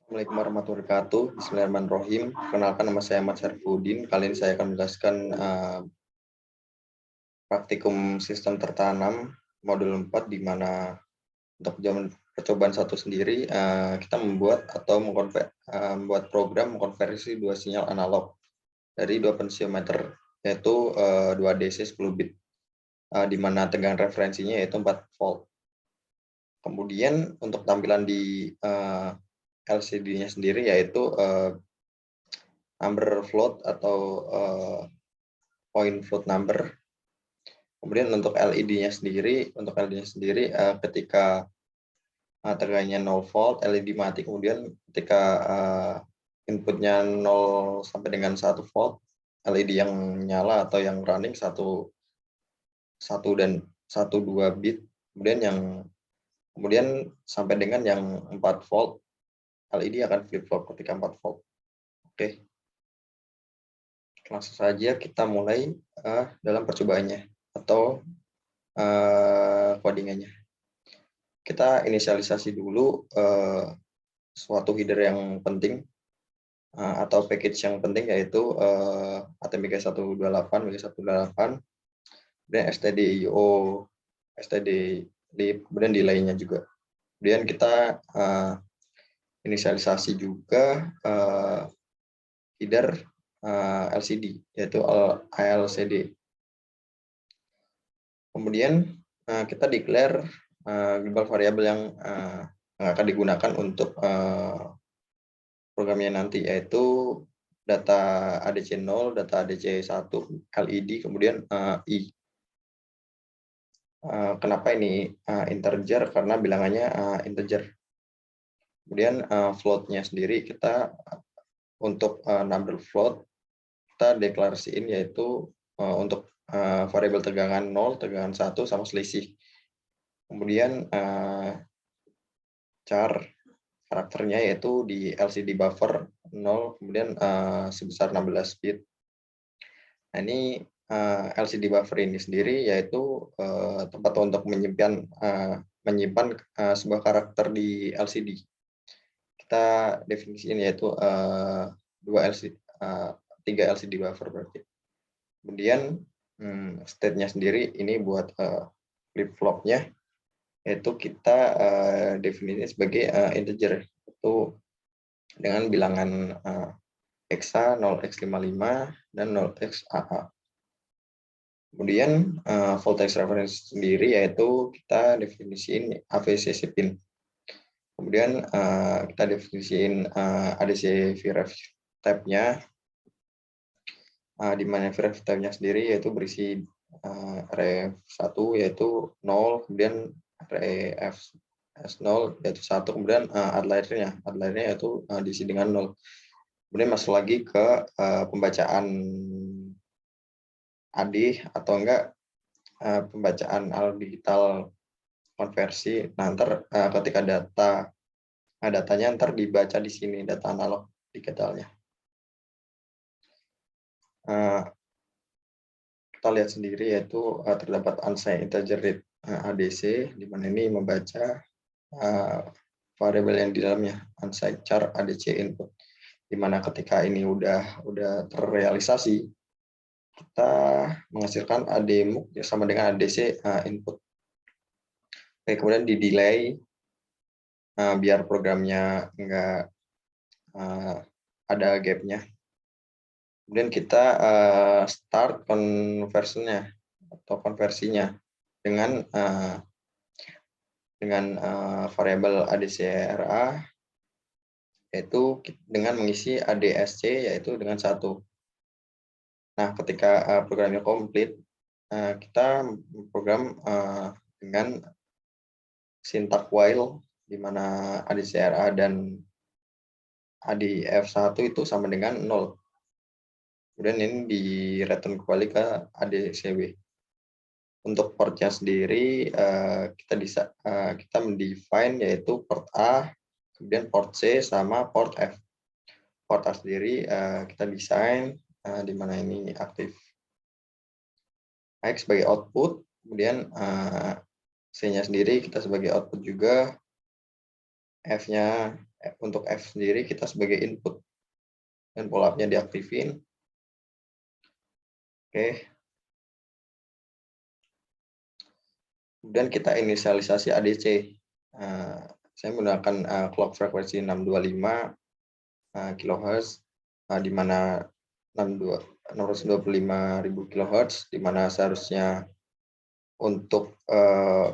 Assalamualaikum warahmatullahi wabarakatuh. Bismillahirrahmanirrahim. Perkenalkan, nama saya Ahmad Syarifudin. Kali ini saya akan menjelaskan praktikum sistem tertanam modul 4, di mana untuk percobaan satu sendiri kita membuat program mengkonversi dua sinyal analog dari dua potensiometer, yaitu 2DC 10 bit, di mana tegangan referensinya yaitu 4 volt. Kemudian untuk tampilan di LCD-nya sendiri yaitu number float atau point float number. Kemudian untuk LED-nya sendiri, ketika tegangannya 0 volt, LED mati. Kemudian ketika inputnya 0 sampai dengan 1 volt, LED yang nyala atau yang running 1 dan 1 2 bit. Kemudian sampai dengan yang 4 volt, LED akan flip flop ketika 4 volt. Oke. Langsung saja kita mulai dalam percobaannya atau codingannya. Kita inisialisasi dulu suatu header yang penting atau package yang penting, yaitu ATMEGA128, MEGA128, dan stdio, stdlib, kemudian delay-nya juga. Kemudian kita inisialisasi juga header LCD, yaitu ALCD. Kemudian kita declare global variable yang akan digunakan untuk programnya nanti, yaitu data ADC0, data ADC1, LED, kemudian I. Kenapa ini integer? Karena bilangannya integer. Kemudian float-nya sendiri, kita untuk number float kita deklarasiin, yaitu untuk variabel tegangan 0, tegangan 1, sama selisih. Kemudian char karakternya yaitu di LCD buffer 0, kemudian sebesar 16 bit. Nah, ini LCD buffer ini sendiri yaitu tempat untuk menyimpan sebuah karakter di LCD. Kita definisiin yaitu 3 LCD buffer berarti. Kemudian state-nya sendiri ini buat flip-flopnya, yaitu kita definisinya sebagai integer, itu dengan bilangan hexa 0x55 dan 0xAA. Kemudian voltage reference sendiri yaitu kita definisiin AVCC pin. Kemudian kita definisiin ADC VREF type-nya, di mana VREF type-nya sendiri yaitu berisi RF1 yaitu 0, kemudian RF S0 yaitu 1, kemudian outlier-nya yaitu diisi dengan 0. Kemudian masuk lagi ke pembacaan AD atau enggak pembacaan analog digital konversi. Nah, ntar ketika datanya ntar dibaca di sini, data analog digitalnya. Kita lihat sendiri yaitu terdapat unsigned integer read ADC, di mana ini membaca variabel yang di dalamnya, unsigned char ADC input, di mana ketika ini udah terrealisasi, kita menghasilkan ADMUX sama dengan ADC input. Oke, kemudian di delay biar programnya enggak ada gapnya. Kemudian kita start konversinya dengan variabel ADCRA, yaitu dengan mengisi ADSC yaitu dengan 1. Nah, ketika programnya komplit, kita program dengan sintak while, di mana ADCRA dan ADF1 itu sama dengan 0. Kemudian ini di return kembali ke ADCW. Untuk portnya sendiri kita mendefine yaitu port A, kemudian port C, sama port F. Port A sendiri kita desain di mana ini aktif. X sebagai output, kemudian C-nya sendiri kita sebagai output juga, F-nya untuk F sendiri kita sebagai input dan pull-up-nya diaktifin. Oke. Kemudian kita inisialisasi ADC. Saya menggunakan clock frekuensi 625 kHz, di mana 625.000 kHz, di mana seharusnya untuk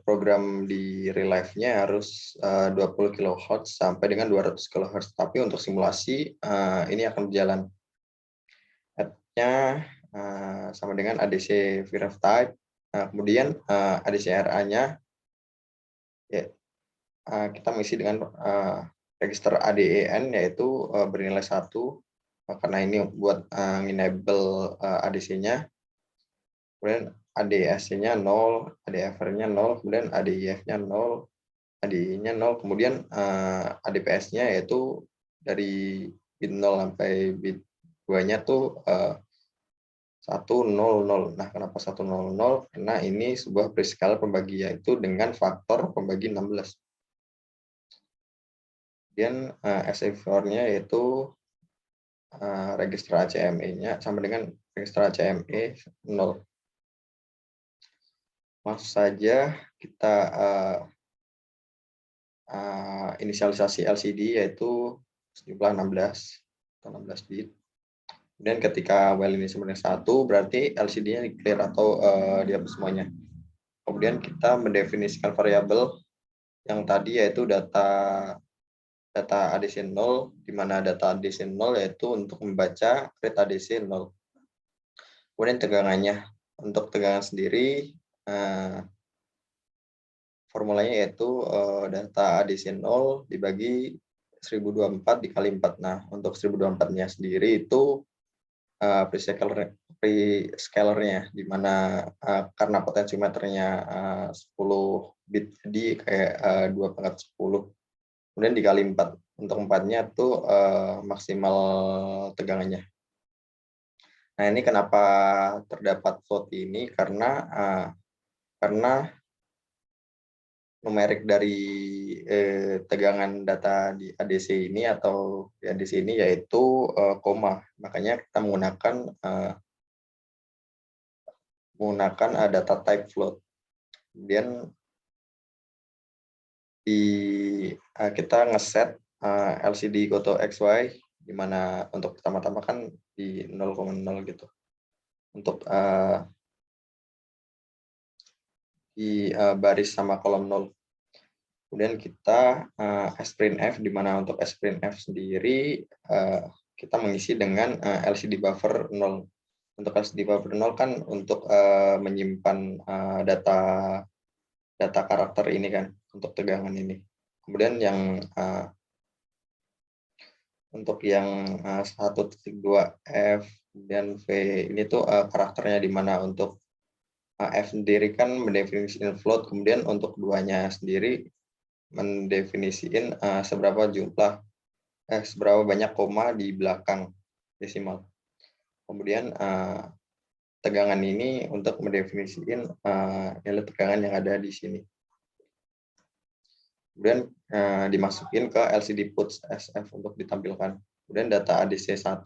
program di real life-nya harus 20 kHz sampai dengan 200 kHz. Tapi untuk simulasi ini akan berjalan. Head-nya sama dengan ADC VREF type. Kemudian ADC RA-nya ya, kita mengisi dengan register ADEN, yaitu bernilai 1, karena ini buat enable ADC-nya. Kemudian ADAC-nya 0, ADFR-nya 0, kemudian ADIF-nya 0, ADI-nya 0, kemudian ADPS-nya yaitu dari bit 0 sampai bit 2-nya tuh 100. Nah, kenapa 100? Karena ini sebuah prescaler pembagi, yaitu dengan faktor pembagi 16. Kemudian SA4-nya yaitu register ACME-nya sama dengan register ACME 0. Langsung saja kita inisialisasi LCD, yaitu sejumlah 16 bit. Kemudian ketika while ini sebenarnya 1, berarti LCD-nya clear atau dihapus semuanya. Kemudian kita mendefinisikan variabel yang tadi, yaitu data ADC 0, di mana data ADC 0 yaitu untuk membaca rate ADC 0. Kemudian tegangannya. Untuk tegangan sendiri, formulanya yaitu data ADC 0 dibagi 1024 dikali 4. Nah, untuk 1024-nya sendiri itu prescaler-nya, di mana karena potensiometernya 10 bit, jadi kayak 2/10. Kemudian dikali 4. Untuk 4-nya tuh maksimal tegangannya. Nah, ini kenapa terdapat float ini, karena numerik dari tegangan data di ADC ini atau di ADC ini yaitu koma. Makanya kita menggunakan data type float. Kemudian kita ngeset LCD Goto XY, di mana untuk pertama-tama kan di 0,0 gitu. Untuk di baris sama kolom 0. Kemudian kita sprintf, di mana untuk sprintf sendiri kita mengisi dengan LCD buffer 0. Untuk LCD buffer 0 kan untuk menyimpan data karakter ini kan, untuk tegangan ini. Kemudian yang untuk yang 1.2F dan V ini tuh karakternya, di mana untuk F sendiri kan mendefinisikan float, kemudian untuk duanya sendiri mendefinisikan seberapa banyak koma di belakang desimal. Kemudian tegangan ini untuk mendefinisikan nilai tegangan yang ada di sini. Kemudian dimasukin ke LCD puts SF untuk ditampilkan. Kemudian data ADC1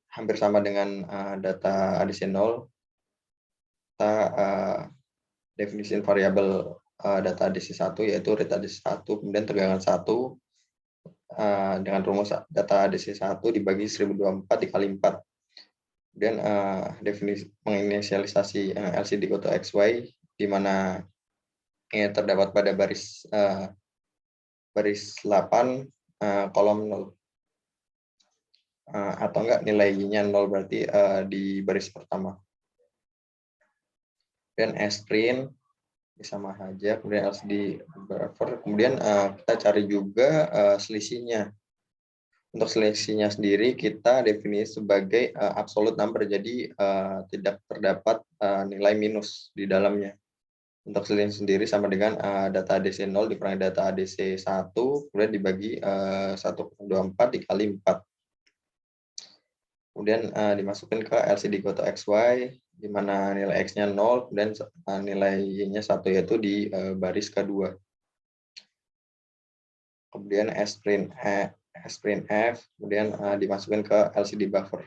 hampir sama dengan data ADC0. Kita definisi variabel data ADC1 yaitu rate ADC1, kemudian tegangan 1 dengan rumus data ADC1 dibagi 1024 dikali 4. Kemudian definisi menginisialisasi LCD Goto XY, di mana ini terdapat pada baris 8 kolom 0. Atau enggak nilainya 0, berarti di baris pertama. Dan sprint sama saja, kemudian LCD buffer, kemudian kita cari juga selisihnya. Untuk selisihnya sendiri kita definisi sebagai absolute number, jadi tidak terdapat nilai minus di dalamnya. Untuk selisih sendiri sama dengan data ADC 0 dikurangi data ADC 1, kemudian dibagi 1,24 dikali 4. Kemudian dimasukkan ke LCD Goto XY, di mana nilai X-nya 0, kemudian nilai Y-nya 1, yaitu di baris kedua. kemudian sprintf, kemudian dimasukkan ke LCD buffer.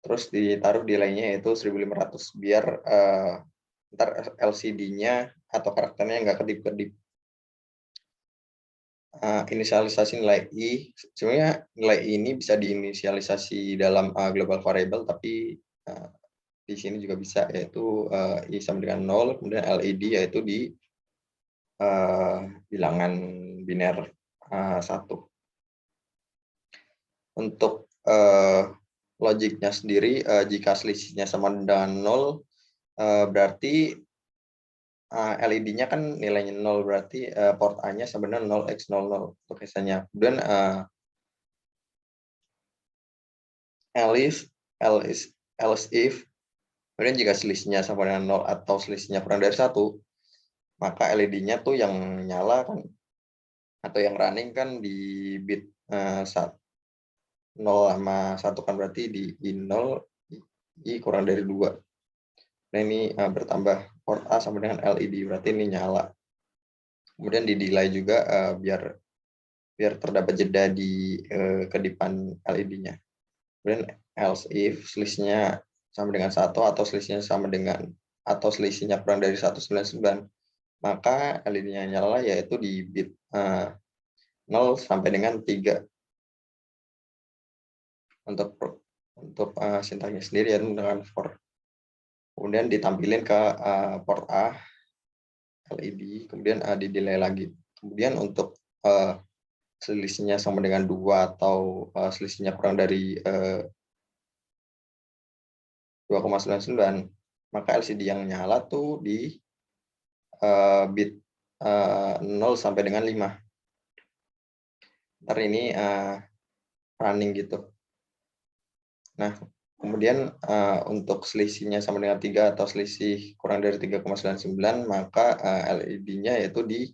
Terus ditaruh delay-nya yaitu 1500 biar ntar LCD-nya atau karakternya nggak kedip-kedip. Inisialisasi nilai I, sebenarnya nilai I ini bisa diinisialisasi dalam global variable, tapi di sini juga bisa, yaitu I sama dengan 0, kemudian LED yaitu di bilangan biner 1. Untuk logiknya sendiri, jika selisihnya sama dengan 0, berarti LED-nya kan nilainya 0, berarti port A-nya sama dengan 0x00 untuk kisahnya. Kemudian else if, kemudian jika selisihnya sama dengan 0 atau selisihnya kurang dari 1, maka LED-nya tuh yang nyala kan atau yang running kan di bit 0 sama 1 kan, berarti di I0 I kurang dari 2. Nah ini bertambah port A sama dengan LED, berarti ini nyala. Kemudian di delay juga biar terdapat jeda di kedipan LED-nya. Kemudian else if selisihnya sama dengan 1 atau selisihnya sama dengan atau selisihnya kurang dari 199, maka LED-nya nyala yaitu di bit 0 sampai dengan 3. Untuk sintaknya sendiri yaitu menggunakan for. Kemudian ditampilin ke port A LED, kemudian di delay lagi. Kemudian untuk selisihnya sama dengan 2 atau selisihnya kurang dari 2,99, maka LCD yang nyala tuh di bit 0 sampai dengan 5. Ntar ini running gitu. Nah, kemudian untuk selisihnya sama dengan 3 atau selisih kurang dari 3,99, maka LED-nya yaitu di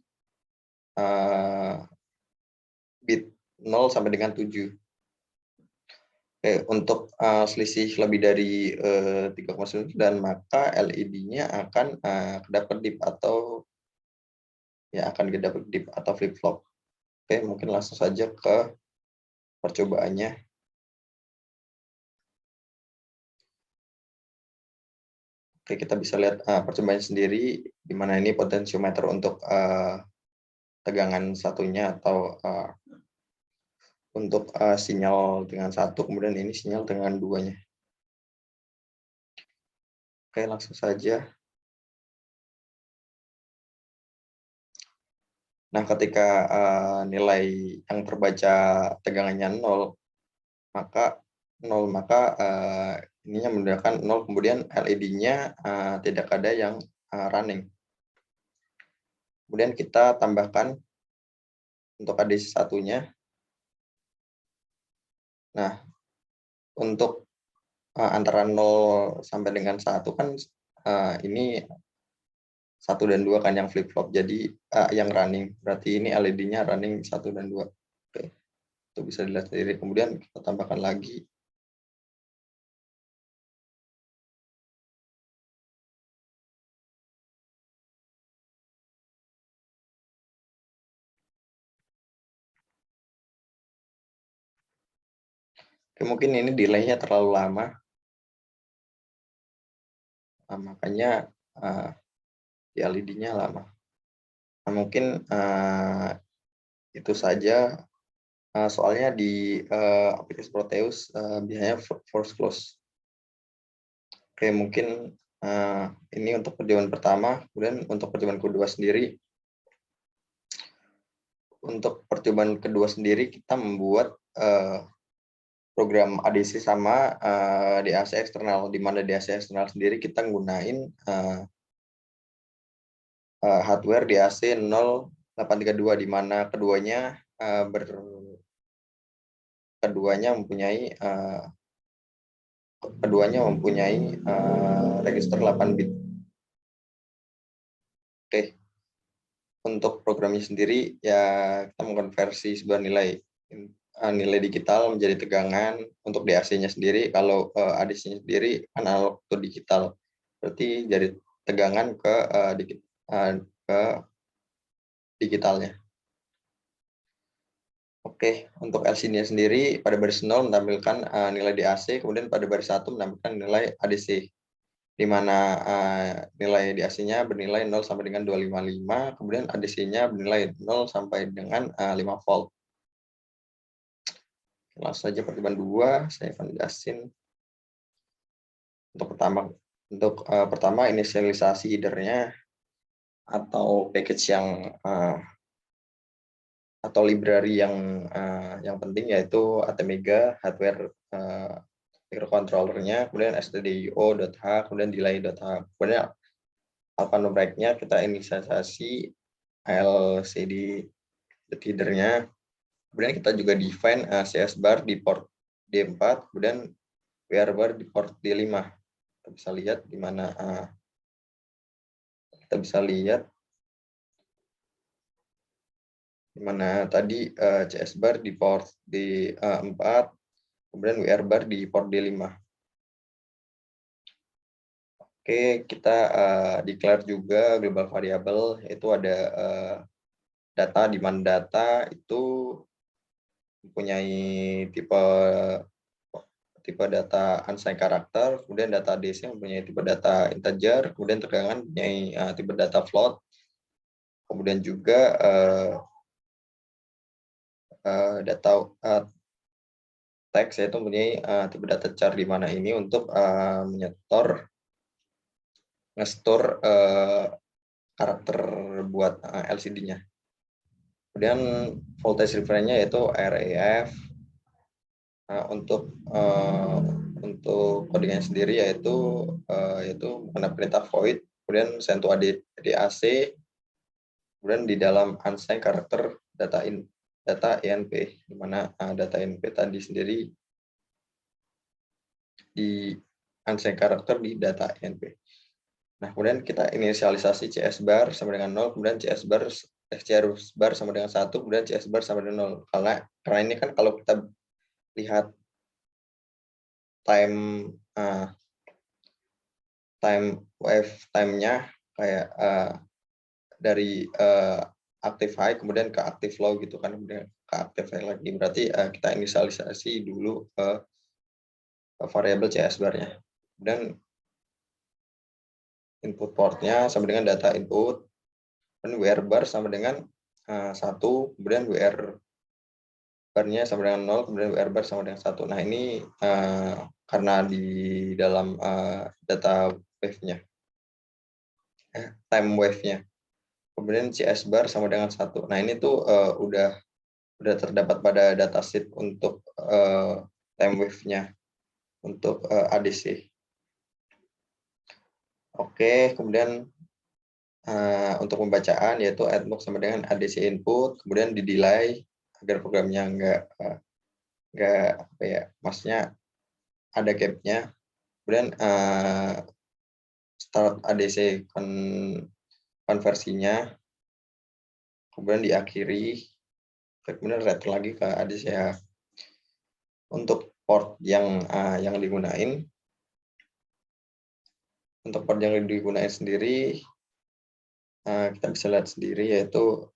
bit 0 sampai dengan 7. Oke, untuk selisih lebih dari 3,99, maka LED-nya akan kedap-kedip atau ya akan kedap-kedip atau flip-flop. Oke, mungkin langsung saja ke percobaannya. Oke, kita bisa lihat percobaannya sendiri, di mana ini potensiometer untuk tegangan satunya atau untuk sinyal dengan 1, kemudian ini sinyal dengan 2-nya. Oke, langsung saja. Nah, ketika nilai yang terbaca tegangannya 0, maka ininya menggunakan 0, kemudian LED-nya tidak ada yang running. Kemudian kita tambahkan untuk ADC satunya. Nah, untuk antara 0 sampai dengan 1 kan ini 1 dan 2 kan yang flip-flop, jadi yang running. Berarti ini LED-nya running 1 dan 2. Oke, itu bisa dilihat sendiri. Kemudian kita tambahkan lagi. Oke, mungkin ini delay-nya terlalu lama. Makanya di LED-nya lama. Nah, mungkin itu saja. Soalnya di aplikasi Proteus biasanya force close. Oke, mungkin ini untuk percobaan pertama. Kemudian untuk percobaan kedua sendiri, kita membuat program ADC sama DAC eksternal, di mana DAC eksternal sendiri kita menggunakan hardware DAC 0832, di mana keduanya mempunyai register 8 bit. Oke. Untuk programnya sendiri ya kita mengkonversi sebuah nilai digital menjadi tegangan. Untuk DAC-nya sendiri, kalau ADC-nya sendiri analog to digital, berarti dari tegangan ke digitalnya. Oke, untuk LCD-nya sendiri pada baris 0 menampilkan nilai DAC, kemudian pada baris 1 menampilkan nilai ADC, di mana nilai DAC-nya bernilai 0 sampai dengan 255, kemudian ADC-nya bernilai 0 sampai dengan 5 volt. Langsung saja pertemuan 2, saya akan jelasin. Untuk pertama inisialisasi header-nya atau package atau library yang penting yaitu Atmega hardware microcontroller-nya, kemudian stdio.h, kemudian delay.h. Kemudian alphanumeric-nya kita inisialisasi LCD header-nya. Kemudian kita juga define CS bar di port D4, kemudian WR bar di port D5. Kita bisa lihat di mana tadi CS bar di port D4, kemudian WR bar di port D5. Oke, kita declare juga global variable, yaitu ada data, di mana data itu mempunyai tipe data unsigned karakter, kemudian data DC mempunyai tipe data integer, kemudian tegangan mempunyai tipe data float, kemudian juga data teks yaitu mempunyai tipe data char, di mana ini untuk nge-store karakter buat LCD-nya. Kemudian voltage reference-nya yaitu RAF. Untuk codingnya sendiri yaitu menggunakan perintah void, kemudian send to DAC, kemudian di dalam unsigned karakter data INP, di mana data INP tadi sendiri di unsigned karakter di data INP. Nah, kemudian kita inisialisasi CS bar sama dengan 0, kemudian CS bar sama dengan 1, kemudian CS bar sama dengan 0. Karena ini kan kalau kita lihat wave time-nya kayak dari active high kemudian ke active low gitu kan, kemudian ke active high lagi, berarti kita inisialisasi dulu variabel CS bar-nya. Dan input port-nya sama dengan data input, dan WR bar sama dengan 1, kemudian WR bar-nya sama dengan 0, kemudian WR bar sama dengan 1. Nah, ini karena di dalam data wave-nya, time wave-nya. Kemudian CS bar sama dengan 1. Nah, ini tuh udah terdapat pada datasheet untuk time wave-nya untuk ADC. Oke, kemudian untuk pembacaan yaitu addbook sama dengan ADC input, kemudian di delay agar programnya maksudnya ada gap-nya. Kemudian start ADC konversinya, kemudian diakhiri, kemudian return lagi ke ADC. Untuk port yang digunain, sendiri, kita bisa lihat sendiri yaitu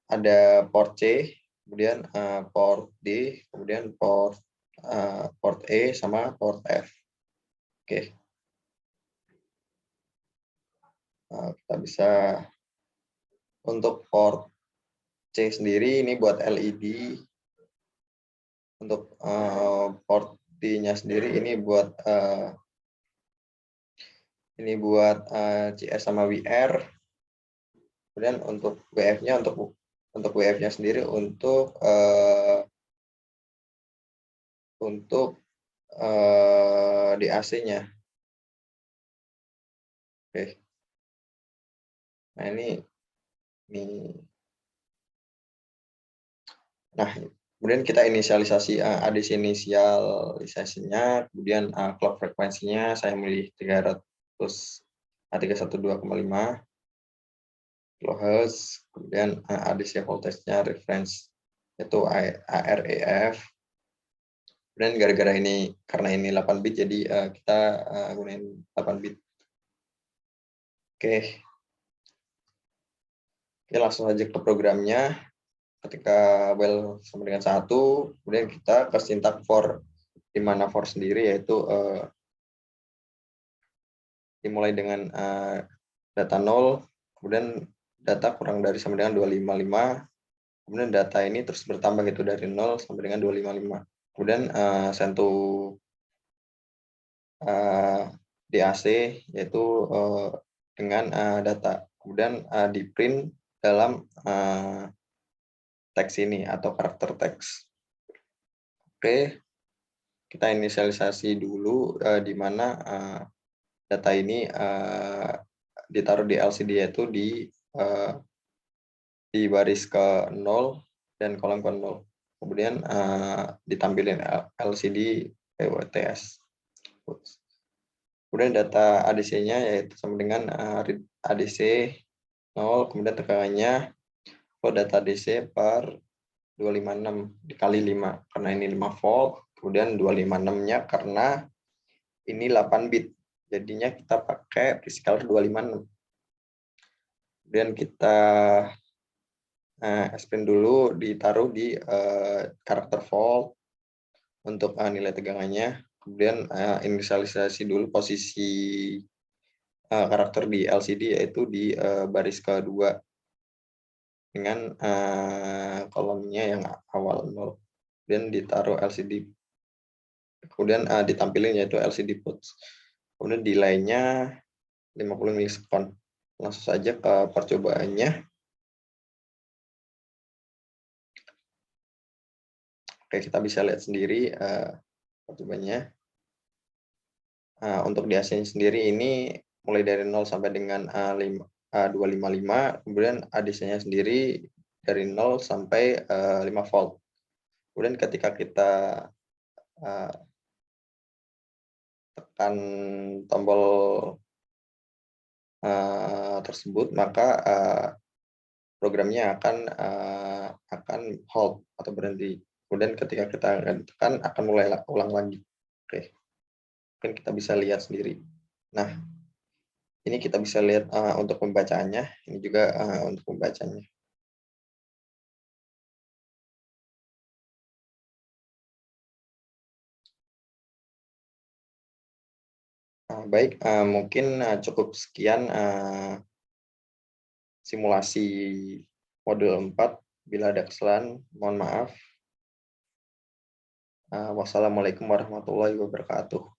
ada port C, kemudian port D, kemudian port E sama port F. Oke. Kita bisa untuk port C sendiri ini buat LED, untuk port D-nya sendiri ini buat CS sama WR. Kemudian untuk WF-nya sendiri untuk DAC-nya. Oke. Nah, nah, kemudian kita inisialisasi ADC inisialisasinya, kemudian clock frekuensinya saya milih 312,5 kHz, kemudian ADC voltage-nya reference yaitu AREF. Kemudian karena ini 8 bit, jadi kita gunain 8 bit. Oke, langsung aja ke programnya. ketika while sama dengan 1, kemudian kita ke sintak for, di mana for sendiri yaitu dimulai dengan data 0, kemudian data kurang dari sama dengan 255, kemudian data ini terus bertambah gitu dari 0 sampai dengan 255. Kemudian send to DAC yaitu dengan data. Kemudian di print dalam teks ini atau karakter teks. Oke, kita inisialisasi dulu di mana data ini ditaruh di LCD yaitu di baris ke 0 dan kolom ke 0. Kemudian ditampilkan LCD PWTS. Kemudian data ADC-nya yaitu sama dengan read ADC 0, kemudian tegangannya flow data ADC per 256 dikali 5, karena ini 5 volt, kemudian 256-nya karena ini 8 bit, jadinya kita pakai prescaler 256. Kemudian kita expand dulu, ditaruh di karakter volt untuk nilai tegangannya. Kemudian inisialisasi dulu posisi karakter di LCD yaitu di baris kedua dengan kolomnya yang awal 0. Kemudian ditaruh LCD. Kemudian ditampilin yaitu LCD puts. Kemudian delay-nya 50 milisekund. Langsung saja ke percobaannya. Oke, kita bisa lihat sendiri percobaannya. Untuk di AC sendiri ini mulai dari 0 sampai dengan 255, kemudian ADC-nya sendiri dari 0 sampai 5 volt. Kemudian ketika kita tekan tombol tersebut, maka programnya akan hold atau berhenti. Kemudian ketika kita tekan akan mulai ulang lagi. Oke. Mungkin kita bisa lihat sendiri. Nah, ini kita bisa lihat untuk pembacaannya, ini juga untuk pembacanya. Baik, mungkin cukup sekian simulasi modul 4. Bila ada kesalahan, mohon maaf. Wassalamualaikum warahmatullahi wabarakatuh.